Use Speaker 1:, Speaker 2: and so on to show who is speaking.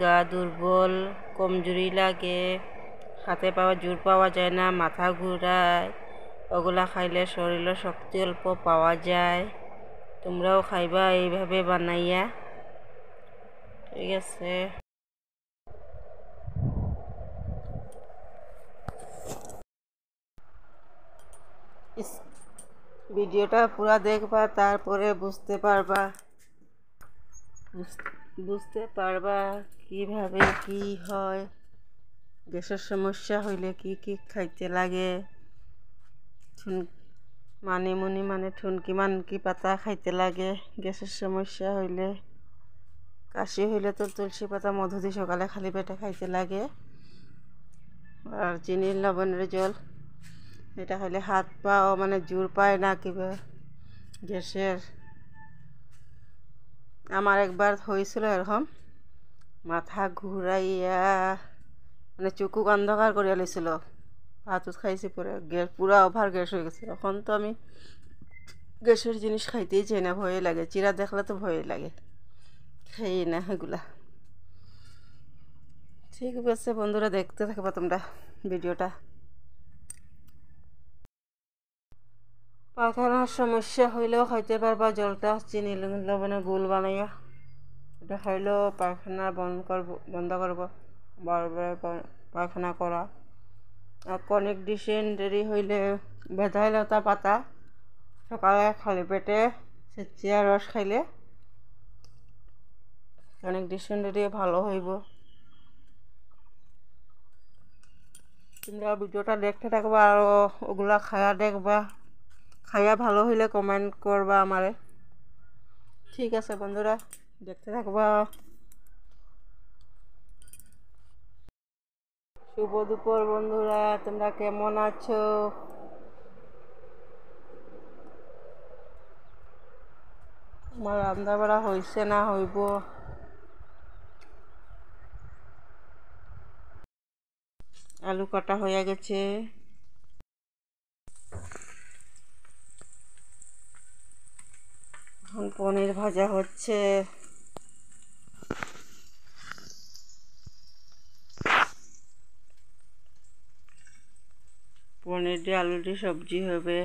Speaker 1: গা দুর্বল, কমজোরি লাগে, হাতে পাওয়া জোর পাওয়া যায় না, মাথা ঘুরায়, ওগুলা খাইলে শরীরের শক্তি অল্প পাওয়া যায়। তোমরাও খাইবা এইভাবে বানাইয়া, ঠিক আছে? ভিডিওটা পুরো দেখবা, তারপরে বুঝতে পারবা কিভাবে কি হয়, গ্যাসের সমস্যা হইলে কি কি খাইতে লাগে। মানিমুনি মানে ঠুনকি মানকি পাতা খাইতে লাগে গ্যাসের সমস্যা হইলে। কাশি হইলে তো তুলসী পাতা মধু দিয়ে সকালে খালি পেটে খাইতে লাগে। আর চিনির লবণের জল, এটা খাইলে হাত পাও মানে জোর পায় না কিবা গ্যাসের। আমার একবার হয়েছিল এরকম, মাথা ঘুরাইয়া মানে চুকু অন্ধকার করে লেছিল, ভাত খাইছি পরে গ্যাস পুরা ওভার গ্যাস হয়ে গেছে। এখন তো আমি গ্যাসের জিনিস খাইতেই চাই না, ভয়ে লাগে, চিরা দেখলে তো ভয়ে লাগে, খাই না এগুলা। ঠিক আছে বন্ধুরা, দেখতে থাকবা তোমরা ভিডিওটা। পায়খানার সমস্যা হইলেও খাইতে পারবা জলটা চিনি লবণে গুল বানাইয়া, এটা খাইলেও পায়খানা বন্ধ করব, বারবার পায়খানা করা। আর ক্রনিক ডিসেন্টারি হইলে ভেদাইলতা পাতা সকালে খালি পেটে ছেঁচিয়া রস খাইলে ক্রনিক ডিসেন্টারি ভালো হইব। তোমরা ভিডিওটা দেখতে থাকবা আর ওগুলা খায়া দেখবা, খাইয়া ভালো হইলে কমেন্ট করবা আমারে। ঠিক আছে বন্ধুরা, দেখতে থাকবা। শুভ দুপুর বন্ধুরা, তোমরা কেমন আছো? আমার রান্না বাড়া হয়েছে না হইব। আলু কাটা হয়ে গেছে, এখন পনির ভাজা হচ্ছে। পনির দিয়ে আলু দিয়ে সবজি হবে।